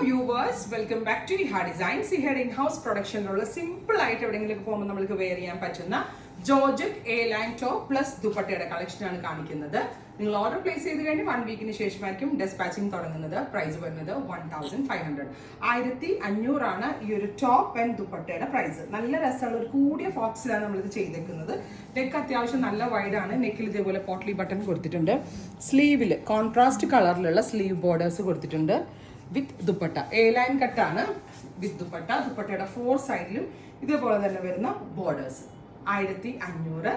Viewers, welcome back to Iha designs. ഇഹയുടെ in house പ്രൊഡക്ഷനിലുള്ള simple ആയിട്ട് എവിടെയെങ്കിലും പോകുമ്പോൾ നമുക്ക് വെയർ ചെയ്യാൻ പറ്റുന്ന georgette a line top plus ദുപ്പട്ടയുടെ കളക്ഷനാണ് കാണിക്കുന്നത്. നിങ്ങൾ ഓർഡർ പ്ലേസ് ചെയ്ത് കഴിഞ്ഞ് 1 വീക്കിന് ശേഷമായിരിക്കും ഡെസ്പാച്ചിങ് തുടങ്ങുന്നത്. പ്രൈസ് വരുന്നത് 1500. 1500 ആണ് ഈ ഒരു ടോപ്പ് ആൻഡ് ദുപ്പട്ടയുടെ പ്രൈസ്. നല്ല രസമുള്ള ഒരു കൂടിയ ഫോക്സിലാണ് നമ്മളിത് ചെയ്തേക്കുന്നത്. നെക്ക് അത്യാവശ്യം നല്ല വൈഡാണ്. നെക്കിൽ ഇതേപോലെ പോട്ട്ലി ബട്ടൺ കൊടുത്തിട്ടുണ്ട്. സ്ലീവിൽ കോൺട്രാസ്റ്റ് കളറിലുള്ള സ്ലീവ് ബോർഡേഴ്സ് കൊടുത്തിട്ടുണ്ട് വിത്ത് ദുപ്പട്ട. എ ലൈൻ കട്ടാണ് വിത്ത് ദുപ്പട്ട. ദുപ്പട്ടയുടെ 4 സൈഡിലും ഇതേപോലെ തന്നെ വരുന്ന ബോർഡേഴ്സ്. 1500.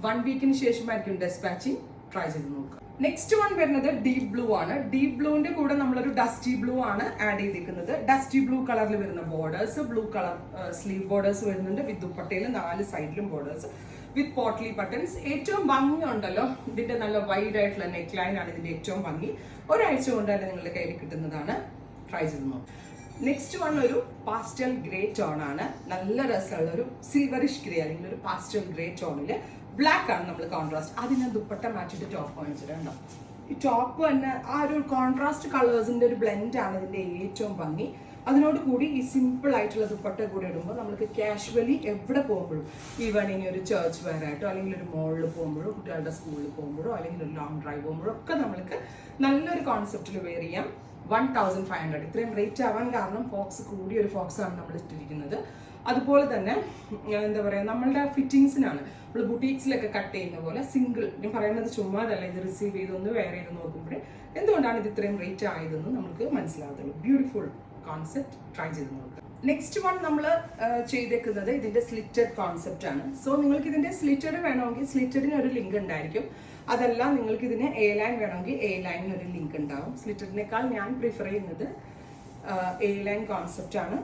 1 വീക്കിന് ശേഷമായിരിക്കും ഡെസ്പാച്ചിങ്. ട്രൈ ചെയ്ത് നോക്കുക. നെക്സ്റ്റ് വൺ വരുന്നത് ഡീപ് ബ്ലൂ ആണ്. ഡീപ് ബ്ലൂവിന്റെ കൂടെ നമ്മളൊരു ഡസ്റ്റി ബ്ലൂ ആണ് ആഡ് ചെയ്തിരിക്കുന്നത്. ഡസ്റ്റി ബ്ലൂ കളറിൽ വരുന്ന borders, blue colour sleeve borders വരുന്നുണ്ട് വിത്ത് ദുപ്പട്ടയിൽ 4 സൈഡിലും ബോർഡേഴ്സ് വിത്ത് പോട്ട്ലി ബട്ടൺസ്. ഏറ്റവും ഭംഗി ഉണ്ടല്ലോ ഇതിന്റെ നല്ല വൈഡ് ആയിട്ടുള്ള നെക്ക് ലൈൻ ആണ് ഇതിന്റെ ഏറ്റവും ഭംഗി. ഒരാഴ്ച കൊണ്ട് തന്നെ നിങ്ങളുടെ കയ്യിൽ കിട്ടുന്നതാണ്. ട്രൈ ചെയ്ത് നോക്കുക. നെക്സ്റ്റ് വൺ ഒരു പാസ്റ്റൽ ഗ്രേ ടോൺ ആണ്. നല്ല രസമുള്ള ഒരു സിൽവറിഷ് ഗ്രേ അല്ലെങ്കിൽ ഒരു പാസ്റ്റൽ ഗ്രേ ടോണില് ബ്ലാക്ക് ആണ് നമ്മൾ കോൺട്രാസ്റ്റ്. അതിന് ദുപ്പട്ട മാറ്റിട്ട് ടോപ്പ് കാണിച്ചിട്ടുണ്ടോ. ഈ ടോപ്പ് തന്നെ ആ ഒരു കോൺട്രാസ്റ്റ് കളേഴ്സിന്റെ ഒരു ബ്ലെൻഡ് ആണ് ഇതിന്റെ ഏറ്റവും ഭംഗി. അതിനോട് കൂടി ഈ സിമ്പിൾ ആയിട്ടുള്ള ദുപ്പട്ട കൂടി ഇടുമ്പോൾ നമുക്ക് കാഷ്വലി എവിടെ പോകുമ്പോഴും, ഈവൻ ഇനി ഒരു ചർച്ച് വെയർ ആയിട്ടോ അല്ലെങ്കിൽ ഒരു മോളിൽ പോകുമ്പോഴോ കുട്ടികളുടെ സ്കൂളിൽ പോകുമ്പോഴോ അല്ലെങ്കിൽ ഒരു ലോങ് ഡ്രൈവ് പോകുമ്പോഴോ ഒക്കെ നമുക്ക് നല്ലൊരു കോൺസെപ്റ്റിൽ വെയർ ചെയ്യാം. 1500. ഇത്രയും റേറ്റ് ആവാൻ കാരണം ഫോക്സ് കൂടിയ ഒരു ഫോക്സ് ആണ് നമ്മൾ ഇട്ടിരിക്കുന്നത്. അതുപോലെ തന്നെ എന്താ പറയുക, നമ്മളുടെ ഫിറ്റിങ്സിനാണ് നമ്മൾ ബുട്ടീക്സിലൊക്കെ കട്ട് ചെയ്യുന്ന പോലെ സിംഗിൾ. ഞാൻ പറയുന്നത് ചുമ്മാതല്ല, ഇത് റിസീവ് ചെയ്തൊന്ന് വെയർ ചെയ്ത് നോക്കുമ്പോഴേ എന്തുകൊണ്ടാണ് ഇത് ഇത്രയും റേറ്റ് ആയതെന്ന് നമുക്ക് മനസ്സിലാകത്തുള്ളൂ. Beautiful concept. ട്രൈ ചെയ്ത് നോക്കുക. നെക്സ്റ്റ് വൺ നമ്മൾ ചെയ്തേക്കുന്നത് ഇതിന്റെ സ്ലിറ്റഡ് കോൺസെപ്റ്റ് ആണ്. സോ നിങ്ങൾക്ക് ഇതിന്റെ സ്ലിറ്റഡ് വേണമെങ്കിൽ സ്ലിറ്റഡിന് ഒരു ലിങ്ക് ഉണ്ടായിരിക്കും. അതല്ല നിങ്ങൾക്ക് ഇതിന് എ ലൈൻ വേണമെങ്കിൽ എ ലൈനിന് ഒരു ലിങ്ക് ഉണ്ടാവും. സ്ലിറ്റഡിനേക്കാൾ ഞാൻ പ്രിഫർ ചെയ്യുന്നത് എ ലൈൻ കോൺസെപ്റ്റ് ആണ്.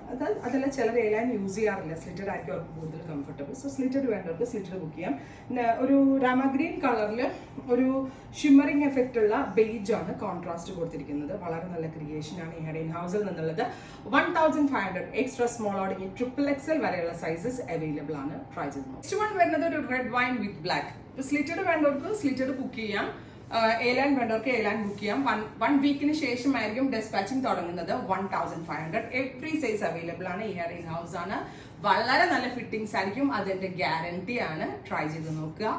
അതല്ല ചിലർ എ ലൈൻ യൂസ് ചെയ്യാറില്ല, സ്ലിറ്റഡ് ആയിരിക്കും അവർക്ക് കൂടുതൽ കംഫർട്ടബിൾ. സോ സ്ലിറ്റഡ് വേണ്ടവർക്ക് സ്ലിറ്റഡ് ബുക്ക് ചെയ്യാം. ഒരു രാമ ഗ്രീൻ കളറിൽ ഒരു ഷിമ്മറിങ് എഫക്റ്റ് ഉള്ള ബേജ് ആണ് കോൺട്രാസ്റ്റ് കൊടുത്തിരിക്കുന്നത്. വളരെ നല്ല ക്രിയേഷൻ ആണ് ഈ ഇൻ ഹൗസിൽ നിന്നുള്ളത്. 1500. എക്സ്ട്രാ സ്മോൾ ഓർഡിങ് XXL വരെയുള്ള സൈസസ് അവൈലബിൾ ആണ്. ട്രൈ ചെയ്തു. നെക്സ്റ്റ് വൺ വരുന്നത് ഒരു റെഡ് വൈൻ വിത്ത് ബ്ലാക്ക്. സ്ലിറ്റഡ് വേണ്ടവർക്ക് സ്ലിറ്റഡ് ബുക്ക് ചെയ്യാം. എ ലൈൻ വേണ്ടവർക്ക് എ ലൈൻ ബുക്ക് ചെയ്യാം. 1 വീക്കിന് ശേഷമായിരിക്കും ഡെസ്പാച്ചിങ് തുടങ്ങുന്നത്. 1500. എവറി സൈസ് അവൈലബിൾ ആണ്. ഈ ഇൻ ഹൗസ് ആണ്. വളരെ നല്ല ഫിറ്റിംഗ്സ് ആയിരിക്കും, അതിന്റെ ഗ്യാരണ്ടി ആണ്. ട്രൈ ചെയ്ത് നോക്കുക.